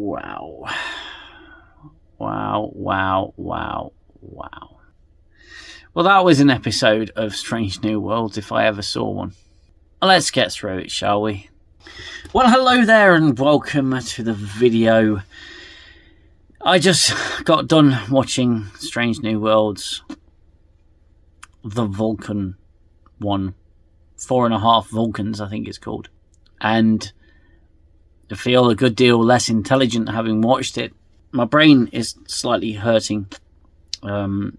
Wow. Wow, wow, wow, wow. Well, that was an episode of Strange New Worlds, if I ever saw one. Let's get through it, shall we? Well, hello there and welcome to the video. I just got done watching Strange New Worlds, the Vulcan one, 4.5 Vulcans, I think it's called. And I feel a good deal less intelligent having watched it. My brain is slightly hurting. And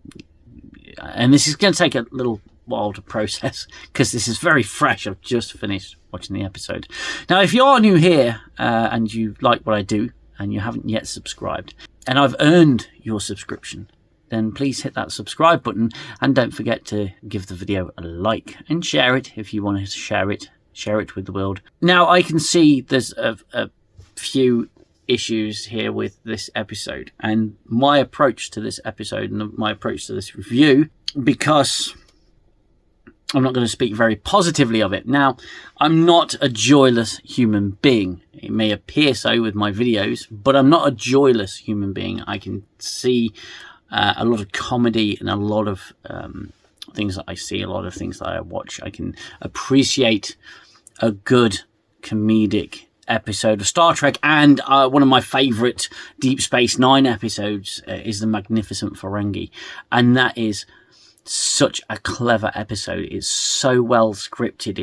this is going to take a little while to process because this is very fresh. I've just finished watching the episode. Now, if you're new here and you like what I do and you haven't yet subscribed, and I've earned your subscription, then please hit that subscribe button and don't forget to give the video a like and share it if you want to share it with the world. Now, I can see there's a few issues here with this episode and my approach to this episode and my approach to this review, because I'm not going to speak very positively of it. Now, I'm not a joyless human being. It may appear so with my videos, but I'm not a joyless human being. I can see a lot of comedy and a lot of things that I see, a lot of things that I watch. I can appreciate a good comedic episode of Star Trek, and one of my favourite Deep Space Nine episodes is the Magnificent Ferengi, and that is such a clever episode. It's so well scripted.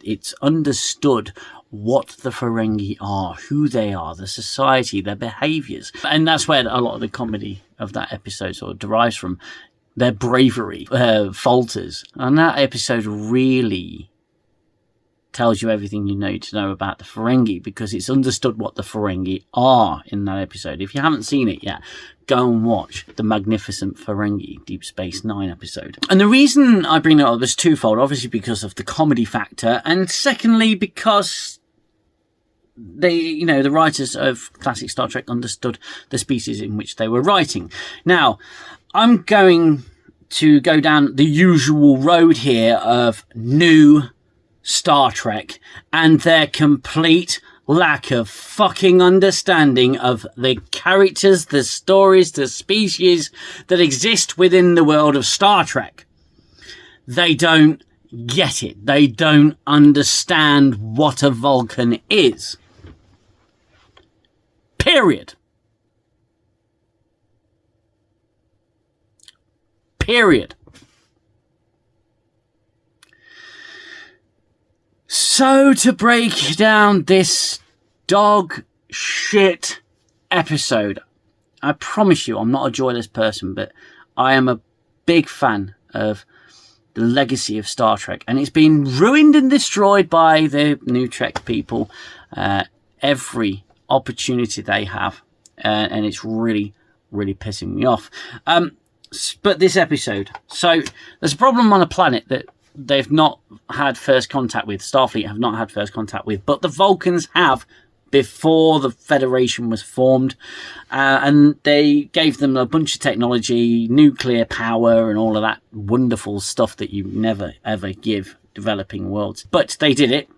It's understood what the Ferengi are, who they are, the society, their behaviours, and that's where a lot of the comedy of that episode sort of derives from. Their bravery falters, and that episode really tells you everything you need to know about the Ferengi, because it's understood what the Ferengi are in that episode. If you haven't seen it yet, go and watch the Magnificent Ferengi Deep Space Nine episode. And the reason I bring it up is twofold. Obviously because of the comedy factor, and secondly because the writers of classic Star Trek understood the species in which they were writing. Now, I'm going to go down the usual road here of new Star Trek and their complete lack of fucking understanding of the characters, the stories, the species that exist within the world of Star Trek. They don't get it. They don't understand what a Vulcan is. Period. Period. So, to break down this dog shit episode, I promise you I'm not a joyless person, but I am a big fan of the legacy of Star Trek, and it's been ruined and destroyed by the new Trek people every opportunity they have, and it's really, really pissing me off. But this episode, so there's a problem on a planet that they've not had first contact with, Starfleet have not had first contact with, but the Vulcans have before the Federation was formed, and they gave them a bunch of technology, nuclear power and all of that wonderful stuff that you never ever give developing worlds. But they did it,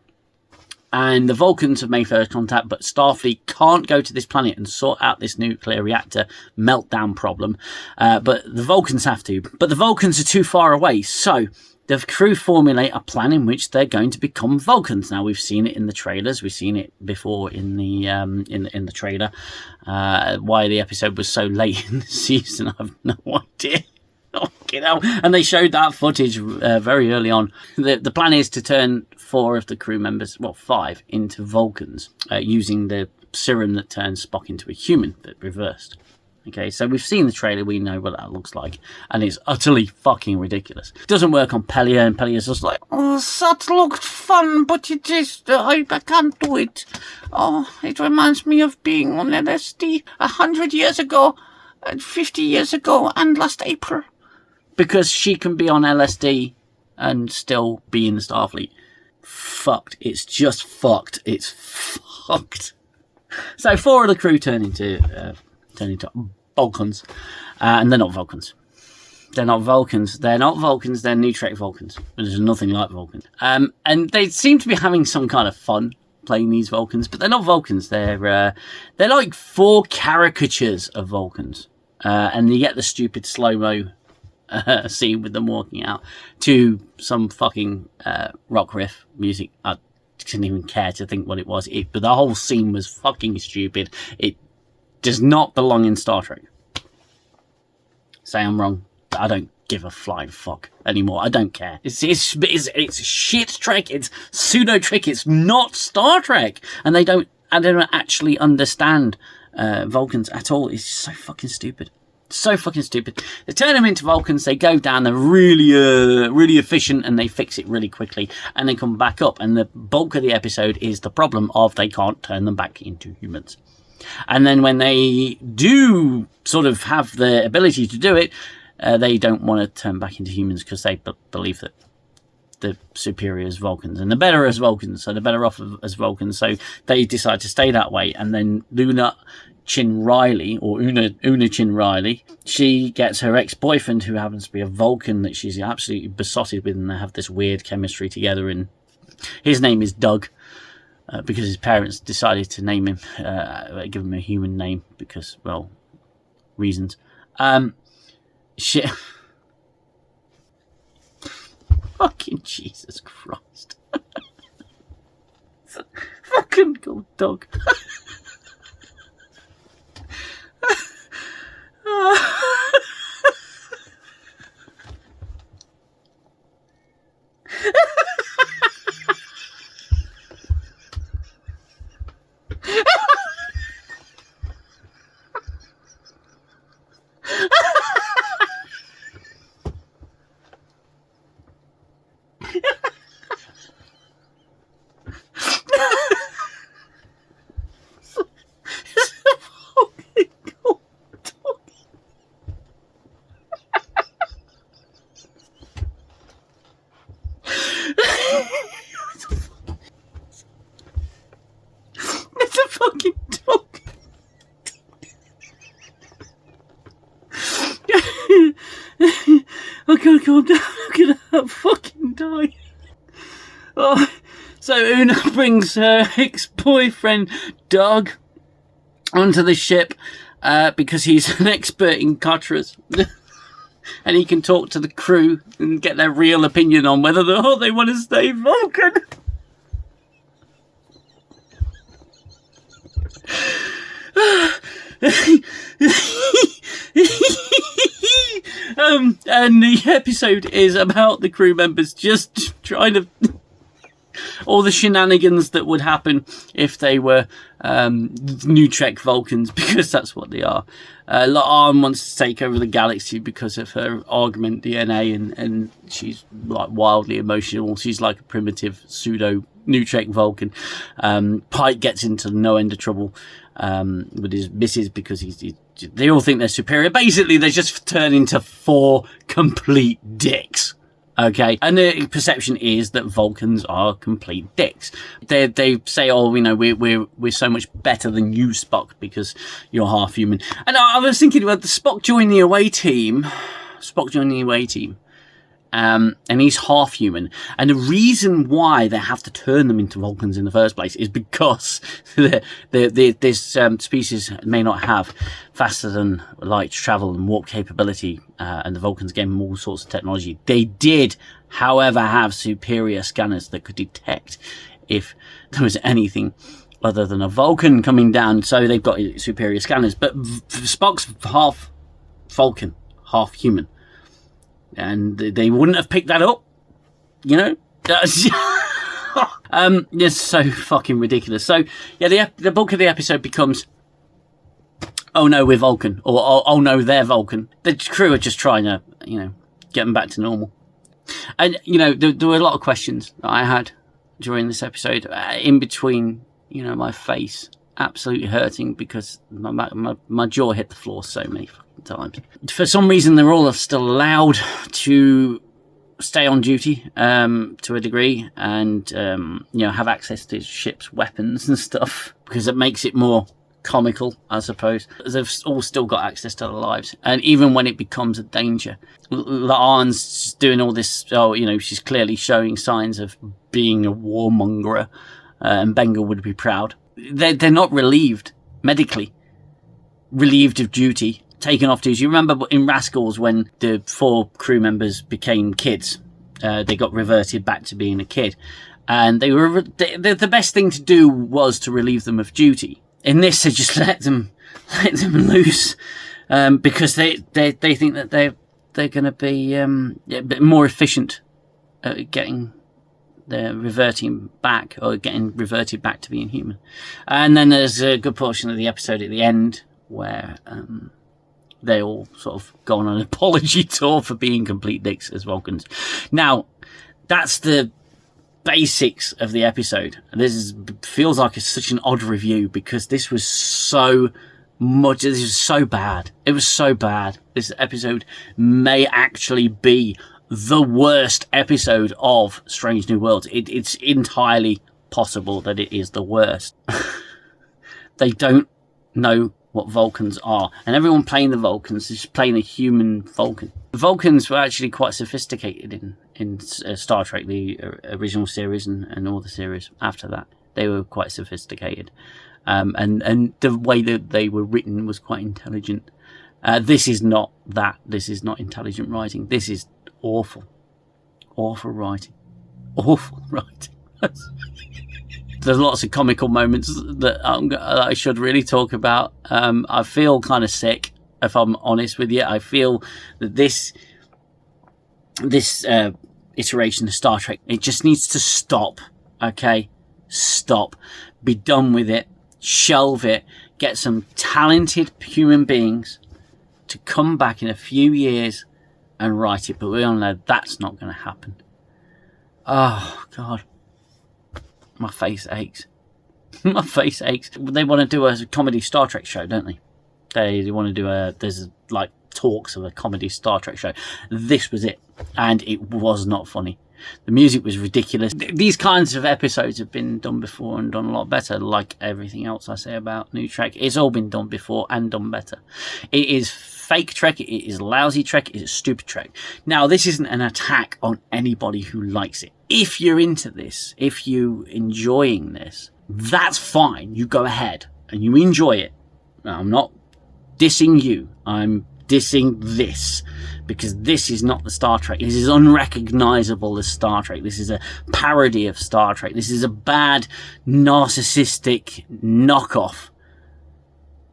and the Vulcans have made first contact, but Starfleet can't go to this planet and sort out this nuclear reactor meltdown problem, but the Vulcans have to. But the Vulcans are too far away, so the crew formulate a plan in which they're going to become Vulcans. Now, we've seen it in the trailers. We've seen it before in the in the trailer. Why the episode was so late in the season, I have no idea. And they showed that footage very early on. The plan is to turn 4 of the crew members, well, 5, into Vulcans using the serum that turns Spock into a human, but reversed. Okay, so we've seen the trailer, we know what that looks like, and it's utterly fucking ridiculous. It doesn't work on Pelia, and Pelia's just like, oh, that looked fun, but it is, I can't do it. Oh, it reminds me of being on LSD 100 years ago, 50 years ago, and last April. Because she can be on LSD and still be in the Starfleet. Fucked. It's just fucked. It's fucked. So 4 of the crew turn into Vulcans, and they're not Vulcans. They're not Vulcans. They're not Vulcans. They're New Trek Vulcans. There's nothing like Vulcans. And they seem to be having some kind of fun playing these Vulcans, but they're not Vulcans. They're like 4 caricatures of Vulcans, and you get the stupid slow-mo scene with them walking out to some fucking rock riff music. I didn't even care to think what it was. But the whole scene was fucking stupid. It does not belong in Star Trek. Say I'm wrong. I don't give a flying fuck anymore. I don't care. It's shit Trek. It's pseudo Trek. It's not Star Trek, and they don't actually understand Vulcans at all. It's so fucking stupid. So fucking stupid. They turn them into Vulcans. They go down. They're really efficient, and they fix it really quickly, and they come back up. And the bulk of the episode is the problem of they can't turn them back into humans. And then when they do sort of have the ability to do it, they don't want to turn back into humans because they believe that the superior is Vulcans and the better is Vulcans, so the better off as Vulcans. So they decide to stay that way. And then Una Chin Riley, she gets her ex-boyfriend, who happens to be a Vulcan that she's absolutely besotted with, and they have this weird chemistry together. And his name is Doug. Because his parents decided to name him, give him a human name because, well, reasons. Shit. Fucking Jesus Christ. Fucking cool dog. Calm down, I'm gonna fucking die. Oh, so Una brings her ex-boyfriend Doug onto the ship because he's an expert in Khatras. And he can talk to the crew and get their real opinion on whether they want to stay Vulcan. And the episode is about the crew members just trying to... all the shenanigans that would happen if they were New Trek Vulcans, because that's what they are. La'an wants to take over the galaxy because of her augment DNA, and she's like wildly emotional. She's like a primitive pseudo New Trek Vulcan. Pike gets into no end of trouble with his missus because they all think they're superior. Basically, they just turn into 4 complete dicks. Okay, and the perception is that Vulcans are complete dicks. They say, "Oh, you know, we're so much better than you, Spock, because you're half human." And I was thinking about the Spock joining the away team. And he's half human. And the reason why they have to turn them into Vulcans in the first place is because this species may not have faster than light travel and warp capability, and the Vulcans gave them all sorts of technology. They did, however, have superior scanners that could detect if there was anything other than a Vulcan coming down. So they've got superior scanners. But Spock's half Vulcan, half human. And they wouldn't have picked that up, you know. It's so fucking ridiculous. So yeah, the bulk of the episode becomes, oh no, we're Vulcan, or oh no, they're Vulcan. The crew are just trying to, you know, get them back to normal. And you know, there were a lot of questions that I had during this episode, in between, you know, my face absolutely hurting because my jaw hit the floor so many fucking times. For some reason, they're all still allowed to stay on duty to a degree, and you know, have access to ship's weapons and stuff, because it makes it more comical, I suppose. They've all still got access to their lives, and even when it becomes a danger, La'an's doing all this. Oh, you know, she's clearly showing signs of being a warmonger. and Bengal would be proud. They're not relieved, medically, relieved of duty, taken off duty. You remember in Rascals when the 4 crew members became kids, they got reverted back to being a kid, and the best thing to do was to relieve them of duty. In this, they just let them loose, because they think that they're going to be a bit more efficient at getting reverting back, or getting reverted back to being human. And then there's a good portion of the episode at the end where they all sort of go on an apology tour for being complete dicks as Vulcans. Now, that's the basics of the episode. Feels like it's such an odd review because this was so bad. It was so bad. This episode may actually be the worst episode of Strange New Worlds. It's entirely possible that it is the worst. They don't know what Vulcans are, and everyone playing the Vulcans is playing a human Vulcan. The Vulcans were actually quite sophisticated in Star Trek, the original series, and all the series after that. They were quite sophisticated, and the way that they were written was quite intelligent. This is not that. This is not intelligent writing. This is awful writing. There's lots of comical moments that I should really talk about. I feel kind of sick, if I'm honest with you. I feel that this iteration of Star Trek, it just needs to stop. Okay, stop. Be done with it. Shelve it. Get some talented human beings to come back in a few years and write it. But we all know that's not going to happen. Oh God. My face aches. My face aches. They want to do a comedy Star Trek show, don't they? They want to do there's like talks of a comedy Star Trek show. This was it. And it was not funny. The music was ridiculous. These kinds of episodes have been done before and done a lot better, like everything else I say about New Trek. It's all been done before and done better. It is fake Trek, it is lousy Trek, it is stupid Trek. Now, this isn't an attack on anybody who likes it. If you're into this, if you're enjoying this, that's fine. You go ahead and you enjoy it. Now, I'm not dissing you. I'm dissing this, because this is not the Star Trek. This is unrecognizable as Star Trek. This is a parody of Star Trek. This is a bad, narcissistic knockoff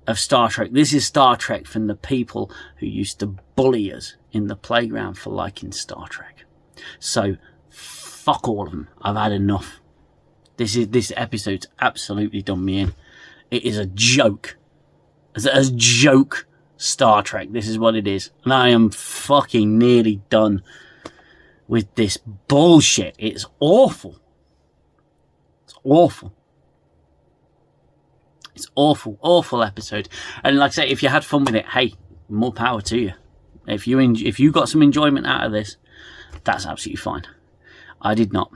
of Star Trek. This is Star Trek from the people who used to bully us in the playground for liking Star Trek. So fuck all of them. I've had enough. This episode's absolutely done me in. It is a joke. It's a joke Star Trek. This is what it is. And I am fucking nearly done with this bullshit. It's awful. It's awful. It's awful. Awful episode. And like I say, if you had fun with it, hey, more power to you. If you got some enjoyment out of this, that's absolutely fine. I did not.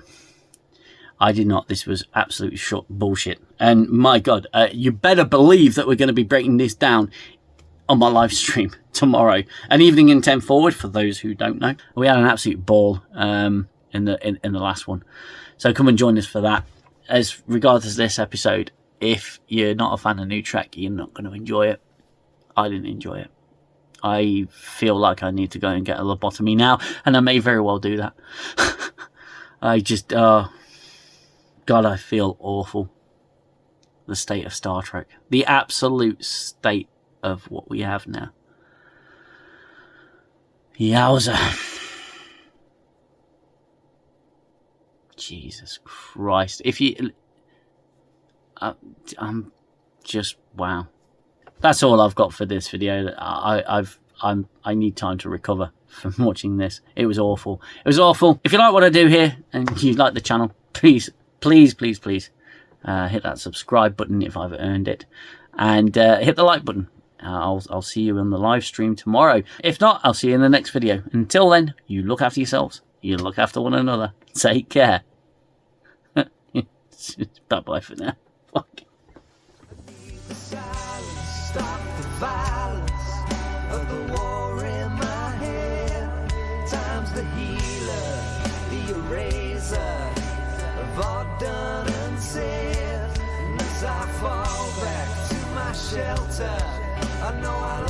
This was absolute short bullshit. And my God, you better believe that we're going to be breaking this down on my live stream tomorrow, an evening in 10 forward. For those who don't know, we had an absolute ball in the last one. So come and join us for that. As regards to this episode, if you're not a fan of New Trek, you're not going to enjoy it. I didn't enjoy it. I feel like I need to go and get a lobotomy now, and I may very well do that. I just, God, I feel awful. The state of Star Trek. The absolute state of what we have now. Yowza. Jesus Christ. If you... I'm just... Wow. That's all I've got for this video. I need time to recover from watching this. It was awful. It was awful. If you like what I do here and you like the channel, please hit that subscribe button if I've earned it, and hit the like button. I'll see you on the live stream tomorrow. If not, I'll see you in the next video. Until then, you look after yourselves. You look after one another. Take care. Bye-bye for now. Fuck. Stop the violence of the war in my head. Time's the healer, the eraser of all done and said. shelter. I know I'll